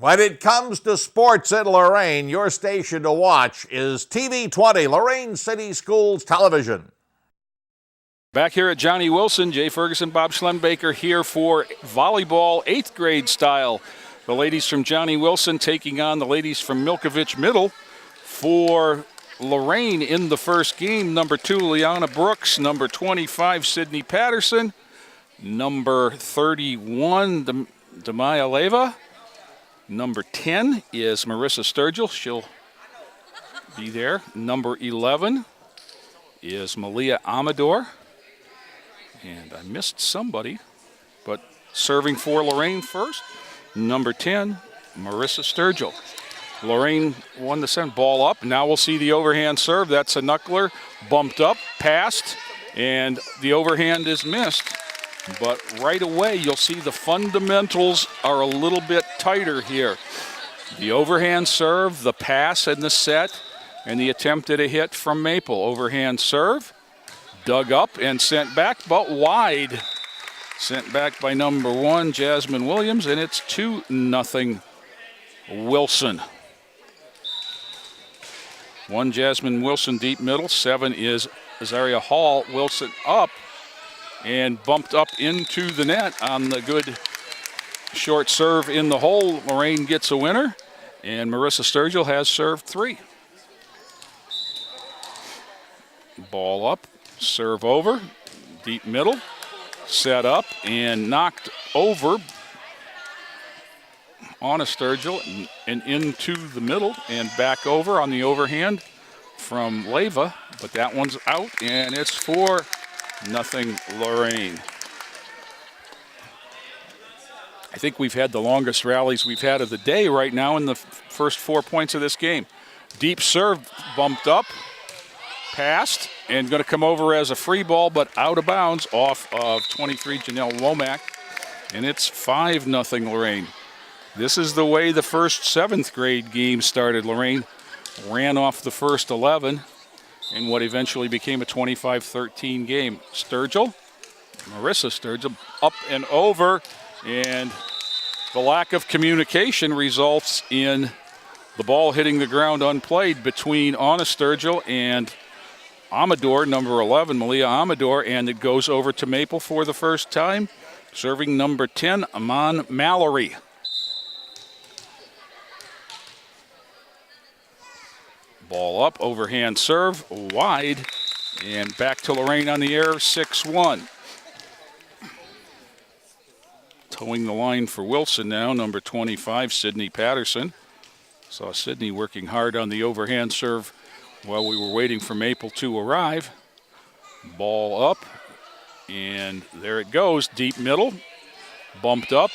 When it comes to sports in Lorain, your station to watch is TV 20, Lorain City Schools Television. Back here at Johnnie Wilson, Jay Ferguson, Bob Schlembaker here for volleyball 8th grade style. The ladies from Johnnie Wilson taking on the ladies from Milkovich Middle. For Lorain in the first game, number 2, Liana Brooks, number 25, Sydney Patterson, number 31, Demaya Leva, number 10 is Marissa Sturgill. She'll be there. Number 11 is Malia Amador. And I missed somebody, but serving for Lorain first, number 10, Marissa Sturgill. Lorain won the set, ball up. Now we'll see the overhand serve. That's a knuckler, bumped up, passed, and the overhand is missed. But right away, you'll see the fundamentals are a little bit tighter here. The overhand serve, the pass in the set, and the attempt at a hit from Maple. Overhand serve, dug up and sent back, but wide. Sent back by number 1, Jasmine Williams, and it's 2-0 Wilson. 1, Jasmine Wilson, deep middle. 7 is Azaria Hall. Wilson up and bumped up into the net on the good short serve in the hole. Lorain gets a winner, and Marissa Sturgill has served 3. Ball up, serve over, deep middle, set up and knocked over on a Sturgill and into the middle and back over on the overhand from Leva, but that one's out and it's 4-0 Lorain. I think we've had the longest rallies we've had of the day right now in the first 4 points of this game. Deep serve, bumped up, passed, and going to come over as a free ball, but out of bounds off of 23 Janelle Womack, and it's 5-0 Lorain. This is the way the first 7th grade game started. Lorain ran off the first 11 in what eventually became a 25-13 game. Sturgill, Marissa Sturgill, up and over, and the lack of communication results in the ball hitting the ground unplayed between Anna Sturgill and Amador, number 11, Malia Amador, and it goes over to Maple for the first time. Serving number 10, Amon Mallory. Ball up, overhand serve, wide, and back to Lorain on the air, 6-1. Towing the line for Wilson now, number 25, Sydney Patterson. Saw Sydney working hard on the overhand serve while we were waiting for Maple to arrive. Ball up, and there it goes, deep middle, bumped up,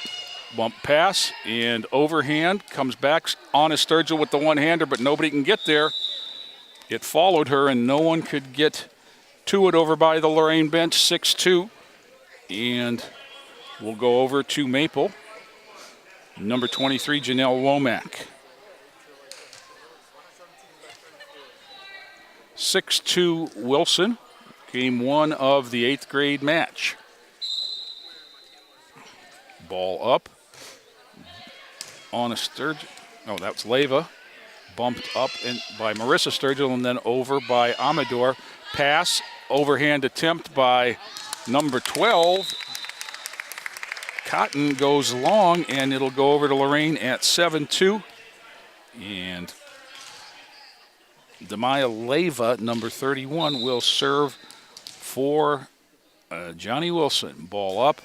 bump pass, and overhand, comes back on a Sturgill with the one-hander, but nobody can get there. It followed her, and no one could get to it over by the Lorain bench, 6-2, and we'll go over to Maple. Number 23, Janelle Womack. 6-2 Wilson, game 1 of the 8th grade match. Ball up on a Sturgill. Oh, that's Leva. Bumped up by Marissa Sturgill and then over by Amador. Pass, overhand attempt by number 12. Cotton goes long, and it'll go over to Lorain at 7-2. And Demaya Leva, number 31, will serve for Johnnie Wilson. Ball up,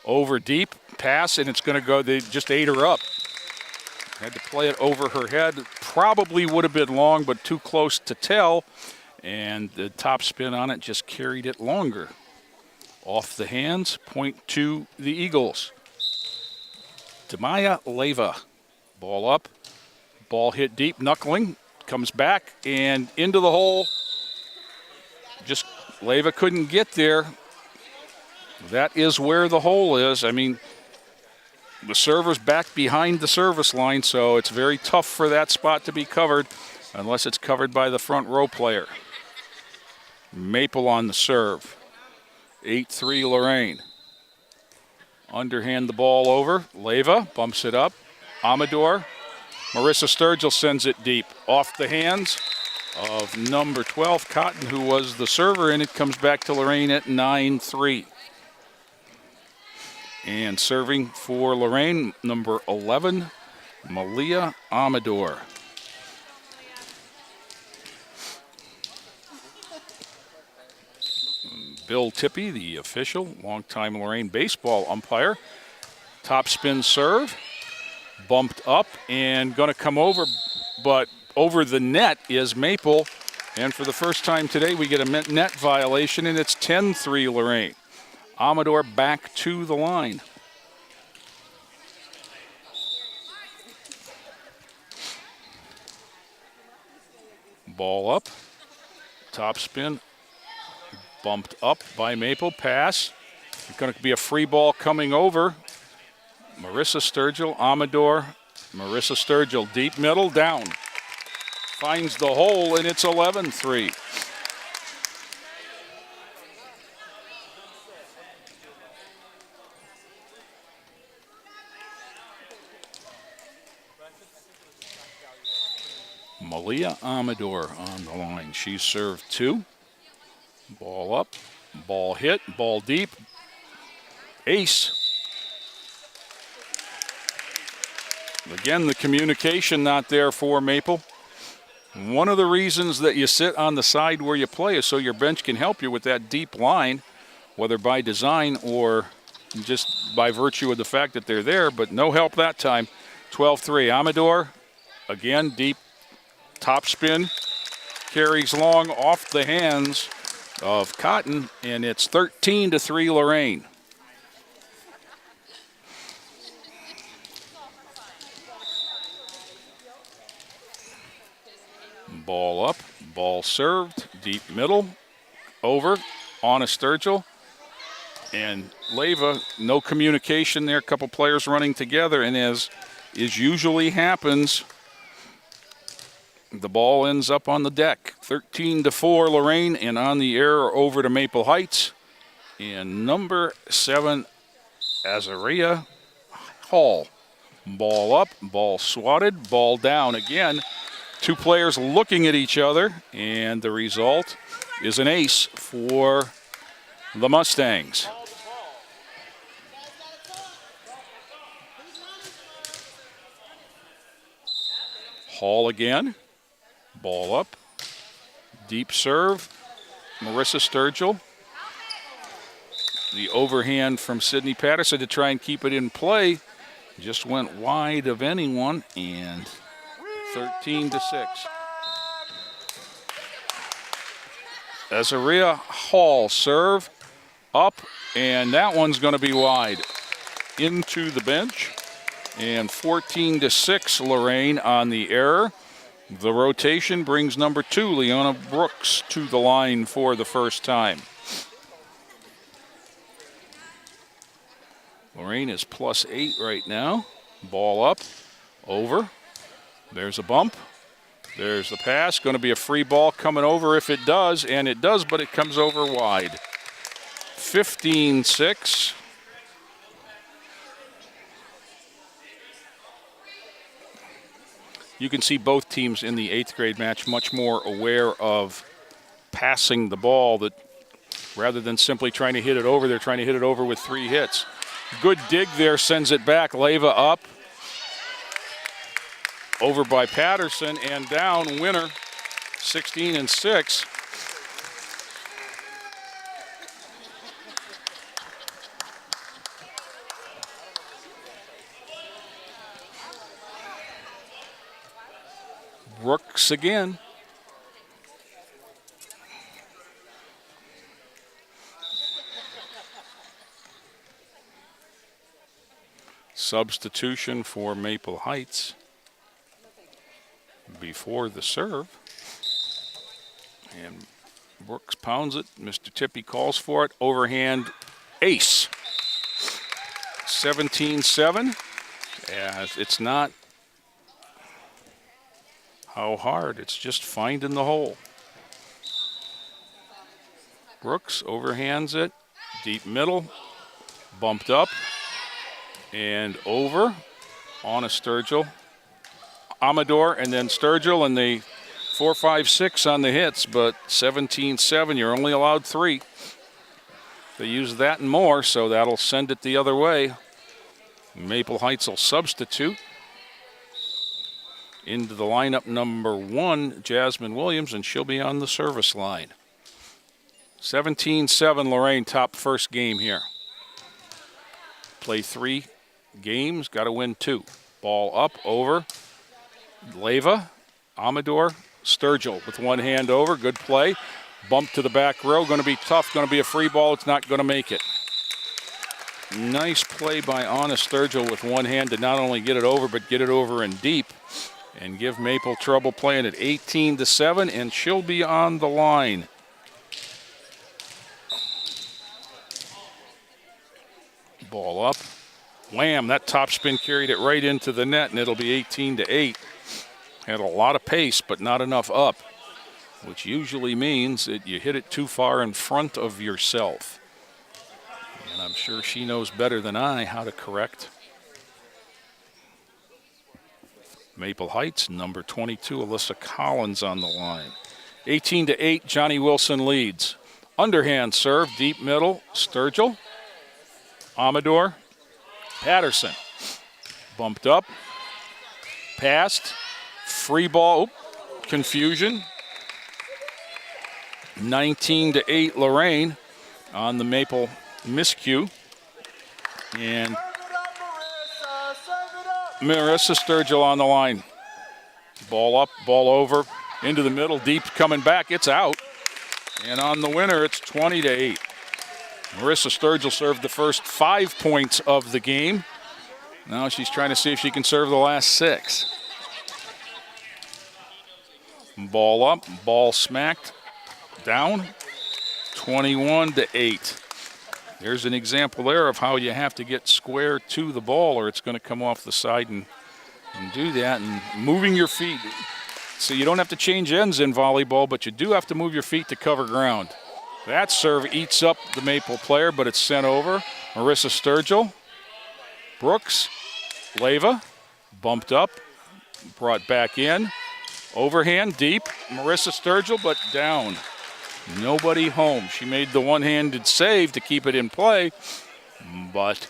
over deep, pass, and it's going to go. They just ate her up. Had to play it over her head. Probably would have been long, but too close to tell. And the top spin on it just carried it longer. Off the hands, point to the Eagles. Demaya Leva. Ball up, ball hit deep, knuckling. Comes back and into the hole. Just Leva couldn't get there. That is where the hole is. I mean, the server's back behind the service line, so it's very tough for that spot to be covered unless it's covered by the front row player. Maple on the serve. 8-3 Lorain. Underhand the ball over. Leva bumps it up. Amador. Marissa Sturgill sends it deep off the hands of number 12, Cotton, who was the server, and it comes back to Lorraine at 9-3. And serving for Lorraine, number 11, Malia Amador. Bill Tippy, the official, longtime Lorraine baseball umpire. Top spin serve, bumped up and going to come over, but over the net is Maple. And for the first time today, we get a net violation, and it's 10-3 Lorraine. Amador back to the line. Ball up, top spin, bumped up by Maple, pass. It's going to be a free ball coming over. Marissa Sturgill, Amador, Marissa Sturgill, deep middle, down. Finds the hole, and it's 11-3. Malia Amador on the line. She's served 2. Ball up, ball hit, ball deep. Ace. Again, the communication not there for Maple. One of the reasons that you sit on the side where you play is so your bench can help you with that deep line, whether by design or just by virtue of the fact that they're there, but no help that time. 12-3. Amador, again, deep top spin, carries long off the hands of Cotton, and it's 13-3 Lorraine. Ball up, ball served, deep middle, over, on a Sturgill. And Leyva, no communication there, a couple players running together, and as usually happens, the ball ends up on the deck. 13-4 Lorraine, and on the air over to Maple Heights. And number 7, Azaria Hall. Ball up, ball swatted, ball down again. Two players looking at each other, and the result is an ace for the Mustangs. Hall again. Ball up. Deep serve. Marissa Sturgill. The overhand from Sydney Patterson to try and keep it in play. Just went wide of anyone, and 13-6. Azaria Hall serve up, and that one's going to be wide into the bench. And 14-6 Lorraine on the error. The rotation brings number 2, Leona Brooks, to the line for the first time. Lorraine is +8 right now. Ball up, over. There's a bump. There's the pass. Going to be a free ball coming over if it does, and it does, but it comes over wide. 15-6. You can see both teams in the 8th grade match much more aware of passing the ball, that rather than simply trying to hit it over, they're trying to hit it over with 3 hits. Good dig there, sends it back. Leyva up. Over by Patterson and down. Winner, 16-6. Brooks again. Substitution for Maple Heights before the serve. And Brooks pounds it. Mr. Tippy calls for it. Overhand ace. 17-7. As it's not how hard, it's just finding the hole. Brooks overhands it. Deep middle. Bumped up. And over. On a Sturgill. Amador and then Sturgill, and the 4-5-6 on the hits, but 17-7, you're only allowed 3. They use that and more, so that'll send it the other way. Maple Heights will substitute. Into the lineup, number 1, Jasmine Williams, and she'll be on the service line. 17-7, Lorraine, top first game here. Play 3 games, got to win 2. Ball up, over. Leyva, Amador, Sturgill with one hand over. Good play. Bump to the back row. Going to be tough. Going to be a free ball. It's not going to make it. Nice play by Anna Sturgill with one hand to not only get it over, but get it over and deep and give Maple trouble playing at 18-7, and she'll be on the line. Ball up. Wham, that topspin carried it right into the net, and it'll be 18-8. Had a lot of pace, but not enough up, which usually means that you hit it too far in front of yourself. And I'm sure she knows better than I how to correct. Maple Heights, number 22, Alyssa Collins on the line. 18-8, Johnnie Wilson leads. Underhand serve, deep middle, Sturgill. Amador, Patterson. Bumped up, passed, free ball, confusion. 19-8, Lorraine on the Maple miscue. And Marissa Sturgill on the line. Ball up, ball over, into the middle, deep, coming back, it's out. And on the winner, it's 20-8. Marissa Sturgill served the first 5 points of the game. Now she's trying to see if she can serve the last 6. Ball up, ball smacked, down, 21-8. There's an example there of how you have to get square to the ball or it's going to come off the side and do that. And moving your feet. So you don't have to change ends in volleyball, but you do have to move your feet to cover ground. That serve eats up the Maple player, but it's sent over. Marissa Sturgill, Brooks, Leyva, bumped up, brought back in. Overhand, deep, Marissa Sturgill, but down. Nobody home. She made the one-handed save to keep it in play, but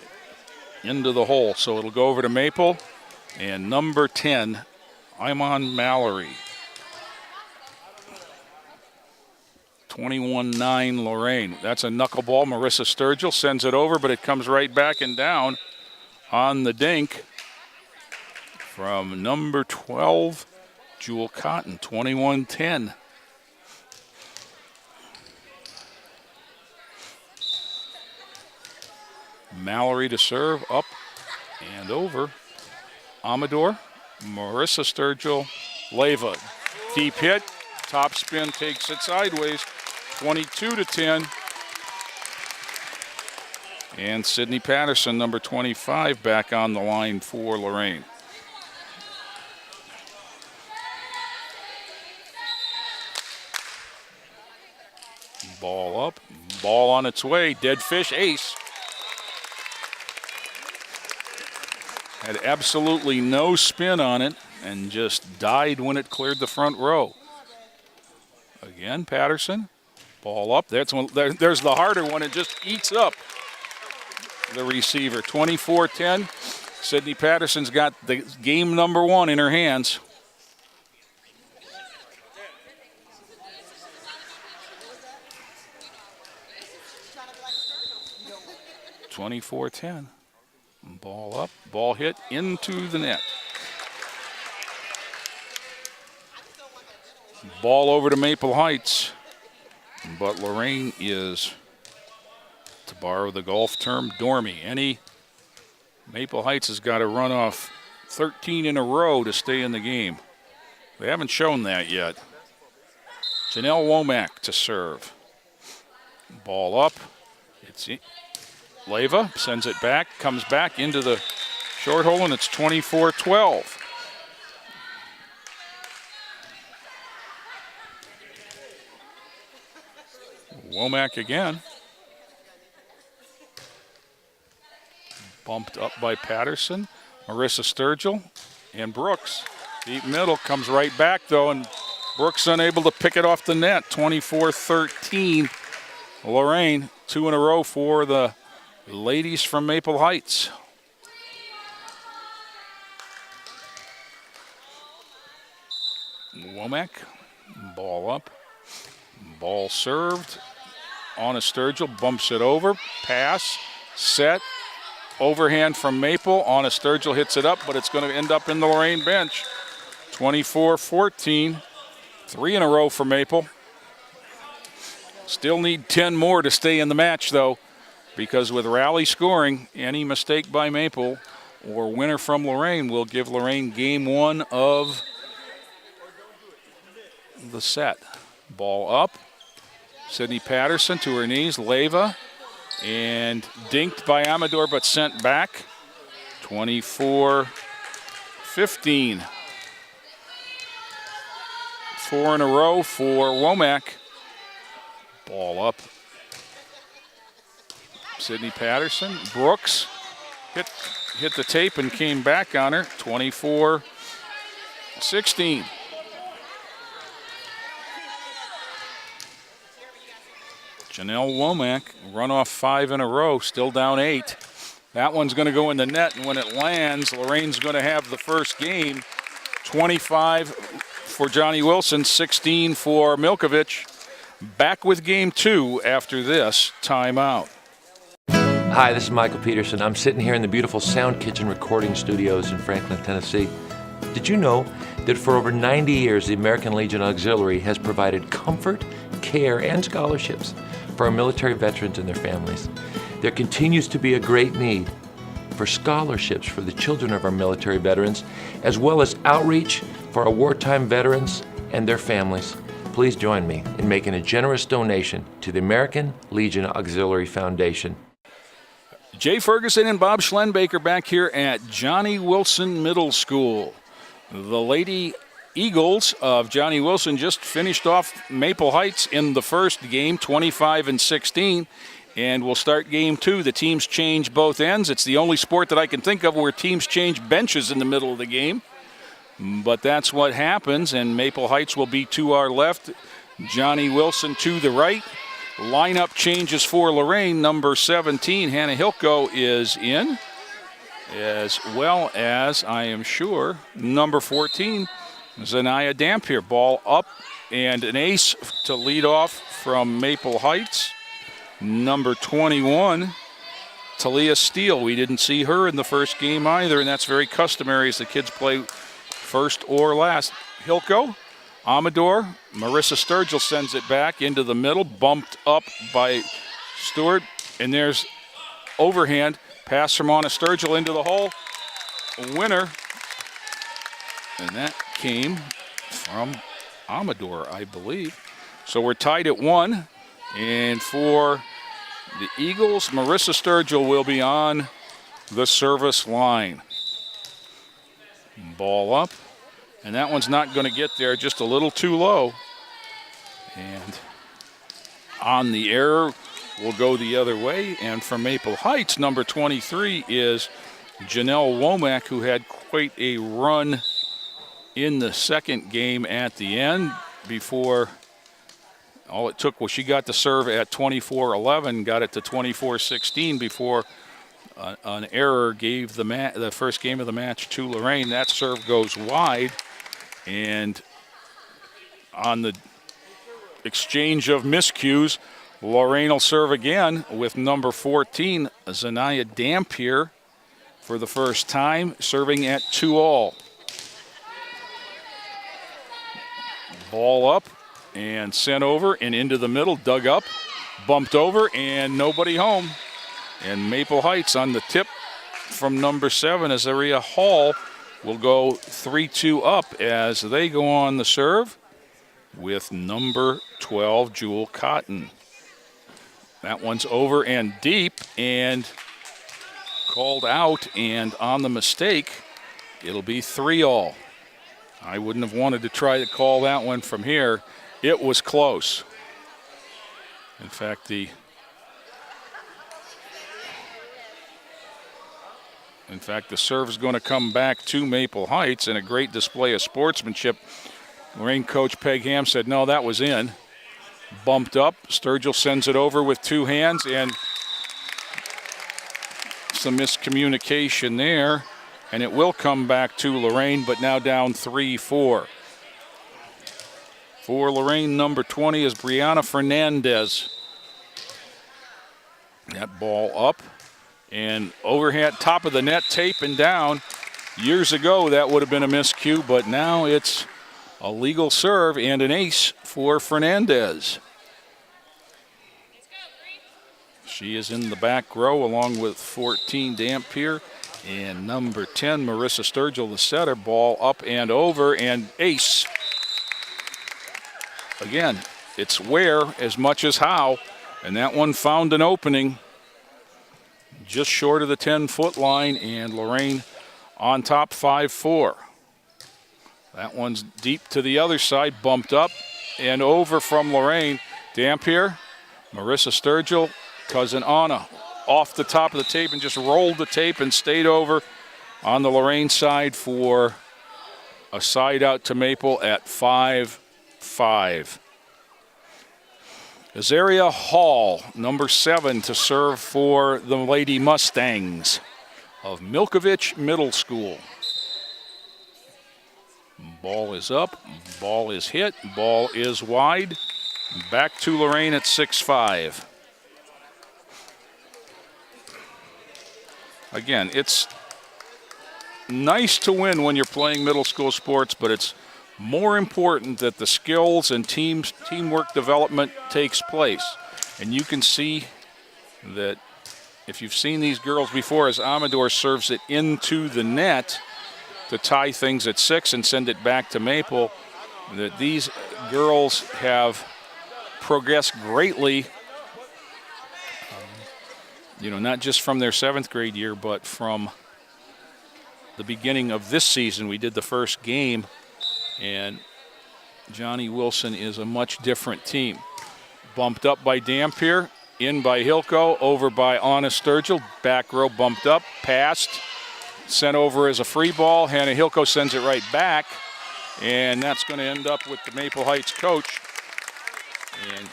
into the hole. So it'll go over to Maple. And number 10, Iman Mallory. 21-9 Lorraine. That's a knuckleball. Marissa Sturgill sends it over, but it comes right back and down on the dink from number 12, Jewel Cotton, 21-10. Mallory to serve, up and over. Amador, Marissa Sturgill, Leyva. Deep hit, top spin takes it sideways, 22-10. And Sydney Patterson, number 25, back on the line for Lorraine. Ball up, ball on its way, dead fish, ace. Had absolutely no spin on it and just died when it cleared the front row. Again, Patterson, ball up. There's the harder one. It just eats up the receiver. 24-10. Sydney Patterson's got the game number 1 in her hands. (24-10). Ball up, ball hit into the net. Ball over to Maple Heights, but Lorraine is, to borrow the golf term, dormy. Maple Heights has got to run off 13 in a row to stay in the game. They haven't shown that yet. Janelle Womack to serve. Ball up, it's Leyva sends it back, comes back into the short hole, and it's 24-12. Womack again. Bumped up by Patterson. Marissa Sturgill and Brooks. Deep middle comes right back, though, and Brooks unable to pick it off the net. 24-13. Lorraine, 2 in a row for the ladies from Maple Heights. Womack, ball up. Ball served. Anna Sturgill bumps it over. Pass, set. Overhand from Maple. Anna Sturgill hits it up, but it's going to end up in the Lorraine bench. 24-14. 3 in a row for Maple. Still need 10 more to stay in the match, though, because with rally scoring, any mistake by Maple or winner from Lorraine will give Lorraine game 1 of the set. Ball up. Sydney Patterson to her knees. Leva. And dinked by Amador, but sent back. 24-15. 4 in a row for Womack. Ball up. Sydney Patterson. Brooks hit the tape and came back on her. 24-16. Janelle Womack, run off 5 in a row, still down 8. That one's going to go in the net, and when it lands, Lorraine's going to have the first game. 25 for Johnnie Wilson, 16 for Milkovich. Back with game 2 after this timeout. Hi, this is Michael Peterson. I'm sitting here in the beautiful Sound Kitchen recording studios in Franklin, Tennessee. Did you know that for over 90 years, the American Legion Auxiliary has provided comfort, care, and scholarships for our military veterans and their families? There continues to be a great need for scholarships for the children of our military veterans, as well as outreach for our wartime veterans and their families. Please join me in making a generous donation to the American Legion Auxiliary Foundation. Jay Ferguson and Bob Schlenbaker back here at Johnnie Wilson Middle School. The Lady Eagles of Johnnie Wilson just finished off Maple Heights in the first game, 25-16, and we'll start game 2. The teams change both ends. It's the only sport that I can think of where teams change benches in the middle of the game, but that's what happens, and Maple Heights will be to our left, Johnnie Wilson to the right. Lineup changes for Lorraine. Number 17, Hannah Hilko, is in, as well as, I am sure, number 14, Zanaya Dampier. Ball up and an ace to lead off from Maple Heights. Number 21, Talia Steele. We didn't see her in the first game either, and that's very customary as the kids play first or last. Hilko, Amador, Marissa Sturgill sends it back into the middle, bumped up by Stewart, and there's overhand. Pass from Anna Sturgill into the hole. Winner. And that came from Amador, I believe. So we're tied at 1. And for the Eagles, Marissa Sturgill will be on the service line. Ball up. And that one's not going to get there, just a little too low. And on the error, will go the other way. And from Maple Heights, number 23 is Janelle Womack, who had quite a run in the second game at the end before all it took was she got the serve at 24-11, got it to 24-16 before an error gave the first game of the match to Lorraine. That serve goes wide, and on the exchange of miscues, Lorraine will serve again with number 14, Zanaya Dampier, for the first time, serving at 2-all. Ball up and sent over and into the middle, dug up, bumped over, and nobody home. And Maple Heights on the tip from number 7, Azaria Hall, will go 3-2 up as they go on the serve with number 12, Jewel Cotton. That one's over and deep and called out, and on the mistake, it'll be 3-all. I wouldn't have wanted to try to call that one from here. It was close. In fact, In fact, the serve is going to come back to Maple Heights, and a great display of sportsmanship. Lorraine coach Peg Ham said, no, that was in. Bumped up. Sturgill sends it over with two hands, and some miscommunication there. And it will come back to Lorraine, but now down 3-4. For Lorraine, number 20 is Brianna Fernandez. That ball up and overhand, top of the net, taping down. Years ago, that would have been a miscue, but now it's a legal serve and an ace for Fernandez. She is in the back row along with 14 Dampier and number 10 Marissa Sturgill, the setter. Ball up and over and ace. Again, it's where as much as how, and that one found an opening just short of the 10-foot line, and Lorraine on top 5-4. That one's deep to the other side, bumped up and over from Lorraine. Dampier, Marissa Sturgill, cousin Anna off the top of the tape and just rolled the tape and stayed over on the Lorraine side for a side out to Maple at 5-5. Azaria Hall, number 7, to serve for the Lady Mustangs of Milkovich Middle School. Ball is up, ball is hit, ball is wide. Back to Lorraine at 6-5. Again, it's nice to win when you're playing middle school sports, but it's more important that the skills and teamwork development takes place. And you can see that if you've seen these girls before, as Amador serves it into the net to tie things at 6 and send it back to Maple, that these girls have progressed greatly, not just from their 7th grade year, but from the beginning of this season. We did the first game, and Johnnie Wilson is a much different team. Bumped up by Dampier, in by Hilko, over by Anna Sturgill, back row bumped up, passed, sent over as a free ball. Hannah Hilko sends it right back, and that's going to end up with the Maple Heights coach. And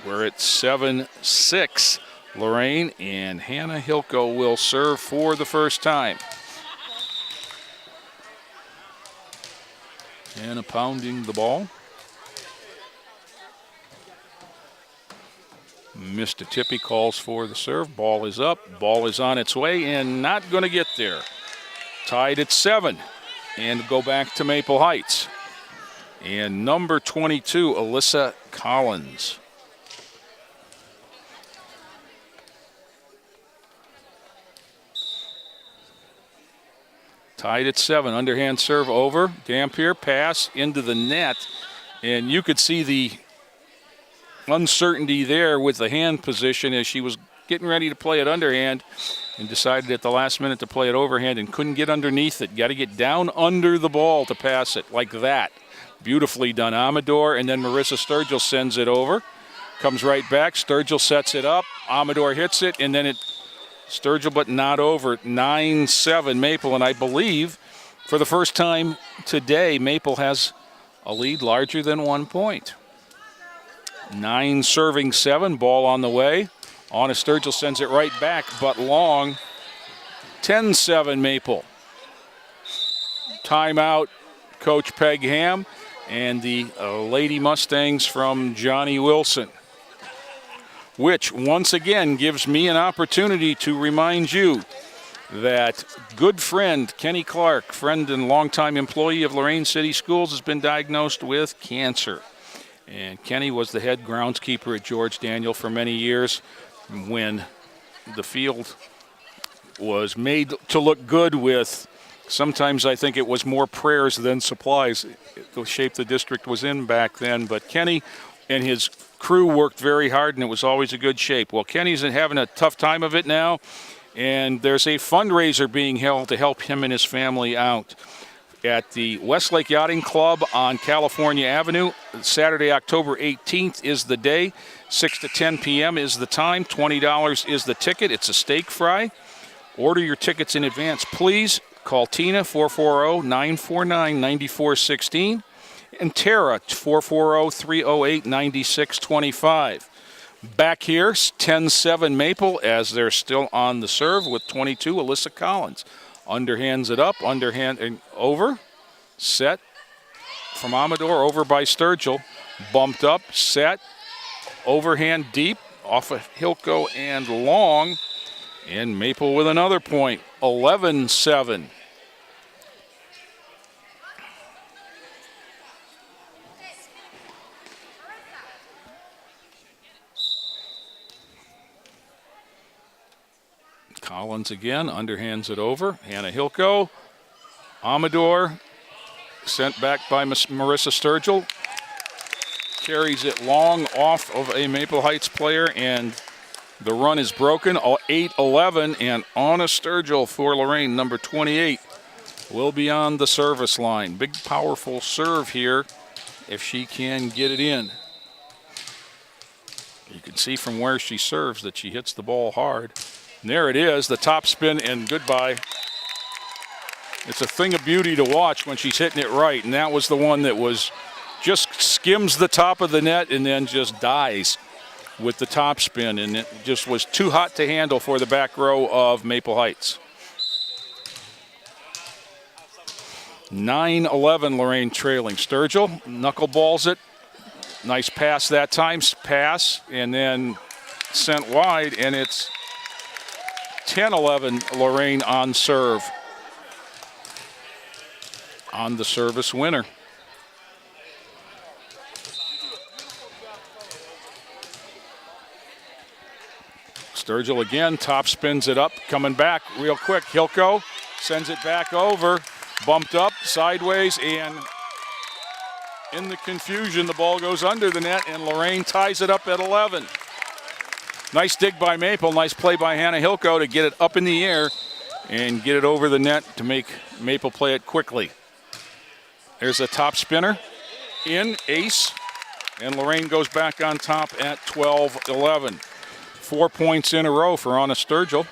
we're at 7-6, Lorraine, and Hannah Hilko will serve for the first time. Hannah pounding the ball. Mr. Tippy calls for the serve. Ball is up. Ball is on its way and not going to get there. Tied at 7 and go back to Maple Heights. And number 22, Alyssa Collins. Tied at 7. Underhand serve over. Dampier pass into the net. And you could see the uncertainty there with the hand position as she was getting ready to play it underhand and decided at the last minute to play it overhand and couldn't get underneath it. Got to get down under the ball to pass it like that. Beautifully done. Amador, and then Marissa Sturgill sends it over. Comes right back. Sturgill sets it up. Amador hits it, and then it Sturgill, but not over. 9-7 Maple, and I believe for the first time today, Maple has a lead larger than 1 point. 9 serving 7, ball on the way. Anna Sturgill sends it right back, but long. 10-7 Maple. Timeout, Coach Peg Ham and the Lady Mustangs from Johnnie Wilson, which once again gives me an opportunity to remind you that good friend Kenny Clark, friend and longtime employee of Lorraine City Schools, has been diagnosed with cancer. And Kenny was the head groundskeeper at George Daniel for many years when the field was made to look good with, sometimes I think it was more prayers than supplies, the shape the district was in back then. But Kenny and his crew worked very hard, and it was always a good shape. Well, Kenny's having a tough time of it now, and there's a fundraiser being held to help him and his family out at the Westlake Yachting Club on California Avenue. Saturday, October 18th is the day. 6 to 10 p.m. is the time. $20 is the ticket. It's a steak fry. Order your tickets in advance, please. Call Tina, 440-949-9416, and Tara, 440-308-9625. Back here, 10-7 Maple as they're still on the serve with 22, Alyssa Collins. Underhands it up, underhand and over. Set from Amador, over by Sturgill. Bumped up, set, overhand deep, off of Hilko and long. And Maple with another point, 11-7. Collins again, underhands it over. Hannah Hilko. Amador, sent back by Marissa Sturgill. Carries it long off of a Maple Heights player, and the run is broken. 8-11, and Anna Sturgill for Lorraine, number 28, will be on the service line. Big, powerful serve here if she can get it in. You can see from where she serves that she hits the ball hard. And there it is, the top spin, and goodbye. It's a thing of beauty to watch when she's hitting it right, and that was the one that was just skims the top of the net and then just dies with the top spin, and it just was too hot to handle for the back row of Maple Heights. 9-11 Lorraine trailing. Sturgill knuckleballs it. Nice pass that time, pass, and then sent wide, and it's 10-11 Lorraine on serve. On the service winner. Sturgill again, top spins it up, coming back real quick. Hilko sends it back over, bumped up, sideways, and in the confusion, the ball goes under the net, and Lorraine ties it up at 11. Nice dig by Maple, nice play by Hannah Hilko to get it up in the air and get it over the net to make Maple play it quickly. There's a top spinner, in, ace, and Lorraine goes back on top at 12-11. 4 points in a row for Anna Sturgill.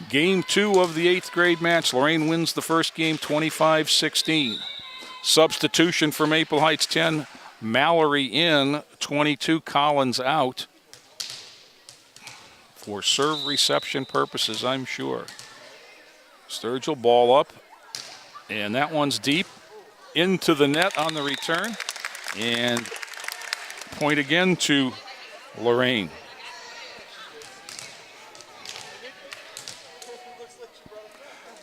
Game 2 of the 8th grade match. Lorraine wins the first game 25-16. Substitution for Maple Heights, 10. Mallory in, 22. Collins out. For serve reception purposes, I'm sure. Sturgill, ball up, and that one's deep into the net on the return, and point again to Lorraine.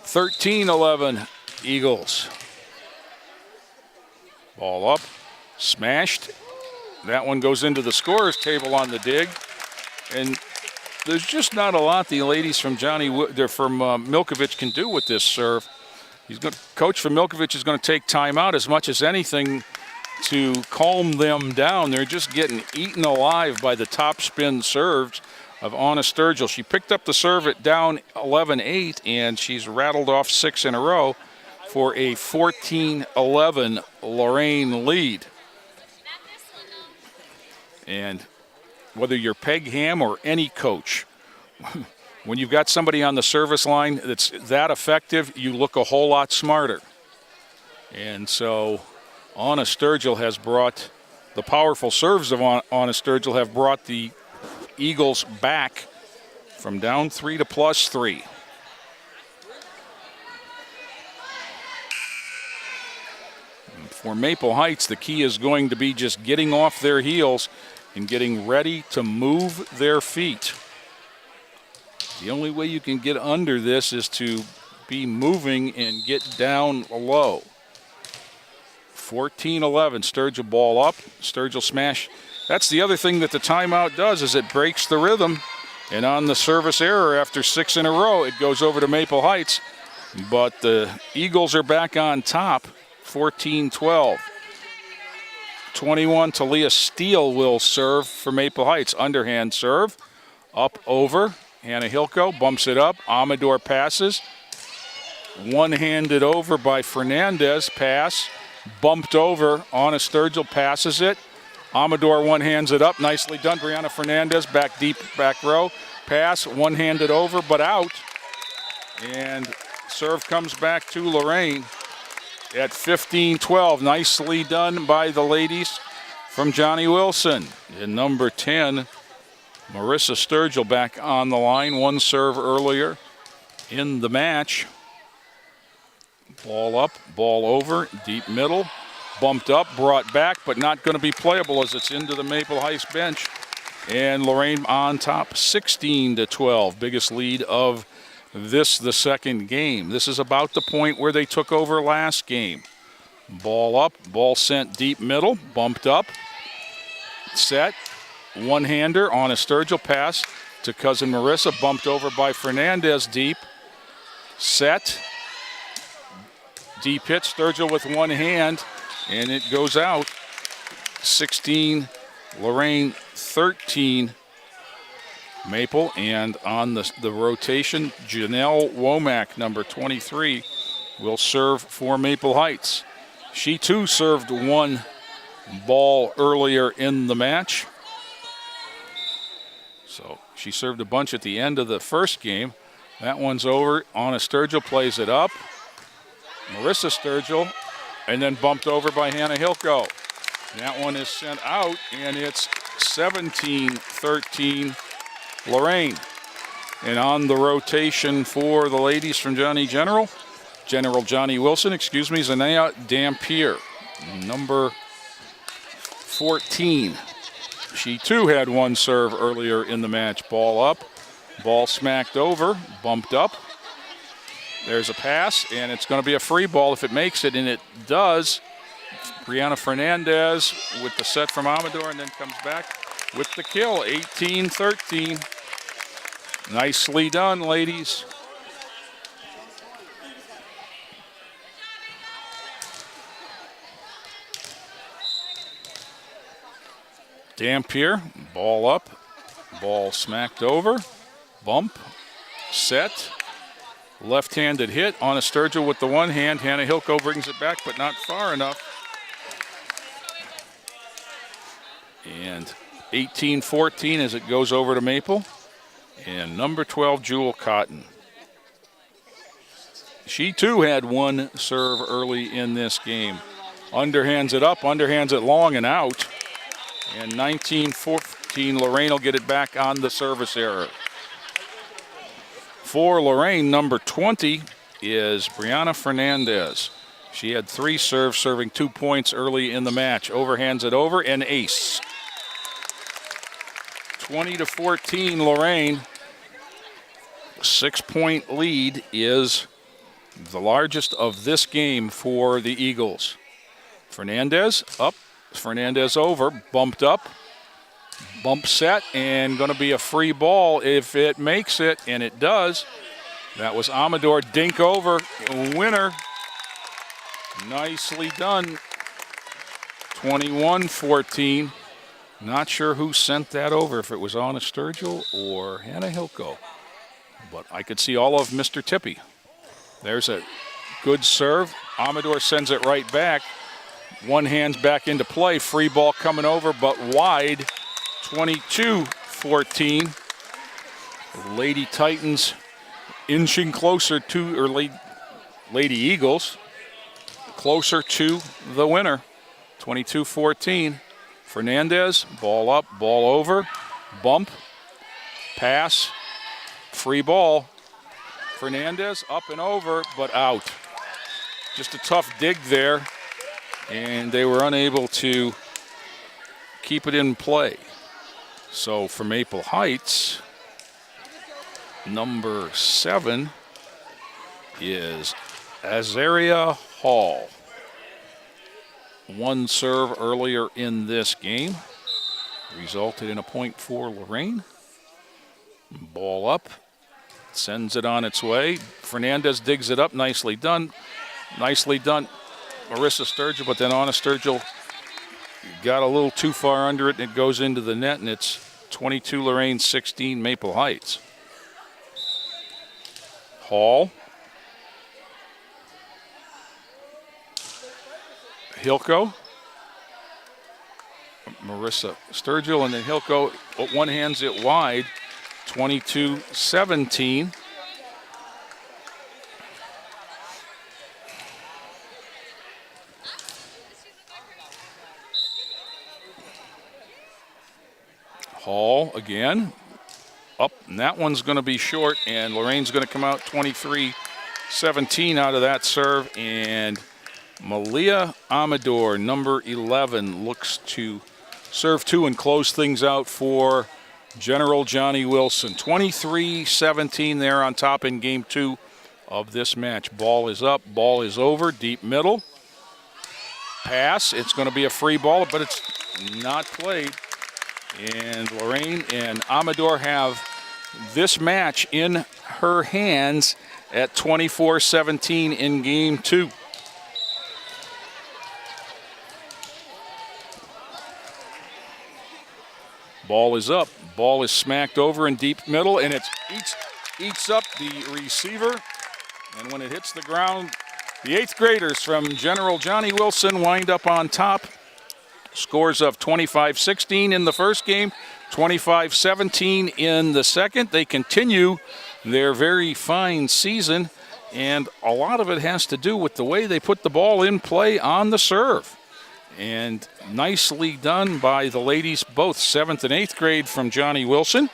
(13-11) Eagles. Ball up, smashed. That one goes into the scorer's table on the dig, and there's just not a lot the ladies from Milkovich can do with this serve. Coach from Milkovich is going to take time out as much as anything to calm them down. They're just getting eaten alive by the top spin serves of Anna Sturgill. She picked up the serve at down 11-8, and she's rattled off 6 in a row for a 14-11 Lorraine lead. And whether you're Peg Ham or any coach, when you've got somebody on the service line that's that effective, you look a whole lot smarter. And so Anna Sturgill has brought, the powerful serves of Anna Sturgill have brought the Eagles back from down 3 to +3. For Maple Heights, the key is going to be just getting off their heels and getting ready to move their feet. The only way you can get under this is to be moving and get down low. 14-11, Sturgill ball up, Sturgill smash. That's the other thing that the timeout does, is it breaks the rhythm. And on the service error after 6 in a row, it goes over to Maple Heights. But the Eagles are back on top, 14-12. 21, Talia Steele will serve for Maple Heights. Underhand serve, up over. Hannah Hilko bumps it up. Amador passes. One-handed over by Fernandez. Pass, bumped over. Anna Sturgill passes it. Amador one-hands it up. Nicely done. Brianna Fernandez back deep, back row. Pass, one-handed over, but out. And serve comes back to Lorraine at 15-12. Nicely done by the ladies from Johnnie Wilson. And number 10, Marissa Sturgill back on the line. One serve earlier in the match. Ball up, ball over, deep middle. Bumped up, brought back, but not going to be playable as it's into the Maple Heights bench. And Lorraine on top, 16-12. Biggest lead of the second game. This is about the point where they took over last game. Ball up, ball sent deep middle, bumped up, set, one-hander on a Sturgill pass to cousin Marissa, bumped over by Fernandez deep, set, deep hit, Sturgill with one hand, and it goes out. 16, Lorraine 13, Maple. And on the rotation, Janelle Womack, number 23, will serve for Maple Heights. She too served one ball earlier in the match. So she served a bunch at the end of the first game. That one's over. Anna Sturgill plays it up. Marissa Sturgill, and then bumped over by Hannah Hilko. That one is sent out, and it's 17-13 Lorraine. And on the rotation for the ladies from Johnnie General Johnnie Wilson, Zanaya Dampier, number 14. She too had one serve earlier in the match. Ball up, ball smacked over, bumped up. There's a pass, and it's going to be a free ball if it makes it, and it does. Brianna Fernandez with the set from Amador, and then comes back with the kill, 18-13. Nicely done, ladies. Dampier, ball up, ball smacked over, bump, set. Left-handed hit on a Sturgill with the one hand. Hannah Hilko brings it back, but not far enough. And 18-14 as it goes over to Maple. And number 12, Jewel Cotton. She too had one serve early in this game. Underhands it up, underhands it long and out. And 19-14, Lorraine will get it back on the service error. For Lorraine, number 20 is Brianna Fernandez. She had three serves, serving 2 points early in the match. Overhands it over, and ace. 20-14, Lorraine. 6-point lead is the largest of this game for the Eagles. Fernandez up, Fernandez over, bumped up. Bump set, and going to be a free ball if it makes it, and it does. That was Amador, dink over, winner. Nicely done. 21-14. Not sure who sent that over, if it was Anna Sturgill or Hannah Hilko. But I could see all of Mr. Tippy. There's a good serve. Amador sends it right back. One hand's back into play. Free ball coming over, but wide. 22-14. Lady Titans inching closer to, or Lady Eagles closer to the winner. 22-14. Fernandez, ball up, ball over, bump, pass, free ball. Fernandez up and over, but out. Just a tough dig there, and they were unable to keep it in play. So for Maple Heights, number 7 is Azaria Hall. One serve earlier in this game resulted in a point for Lorraine. Ball up, sends it on its way. Fernandez digs it up, nicely done. Nicely done, Marissa Sturgill, but then Anna Sturgill got a little too far under it, and it goes into the net, and it's 22 Lorraine, 16 Maple Heights. Hall. Hilko. Marissa Sturgill, and then he'll go, one hands it wide, 22-17. Hall again, up, and that one's going to be short, and Lorraine's going to come out 23-17 out of that serve, and Malia Amador, number 11, looks to serve two and close things out for General Johnnie Wilson. 23-17 there on top in game two of this match. Ball is up, ball is over, deep middle. Pass, it's going to be a free ball, but it's not played. And Lorraine and Amador have this match in her hands at 24-17 in game two. Ball is up, ball is smacked over in deep middle, and it eats up the receiver. And when it hits the ground, the 8th graders from General Johnnie Wilson wind up on top. Scores of 25-16 in the first game, 25-17 in the second. They continue their very fine season, and a lot of it has to do with the way they put the ball in play on the serve. And nicely done by the ladies, both 7th and 8th grade from Johnnie Wilson.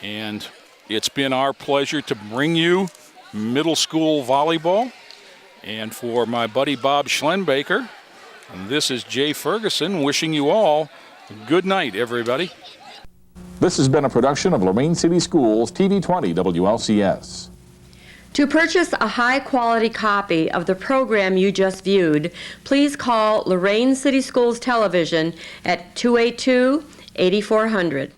And it's been our pleasure to bring you middle school volleyball. And for my buddy Bob Schlenbaker, and this is Jay Ferguson wishing you all a good night, everybody. This has been a production of Lorraine City Schools TV 20 WLCS. To purchase a high-quality copy of the program you just viewed, please call Lorraine City Schools Television at 282-8400.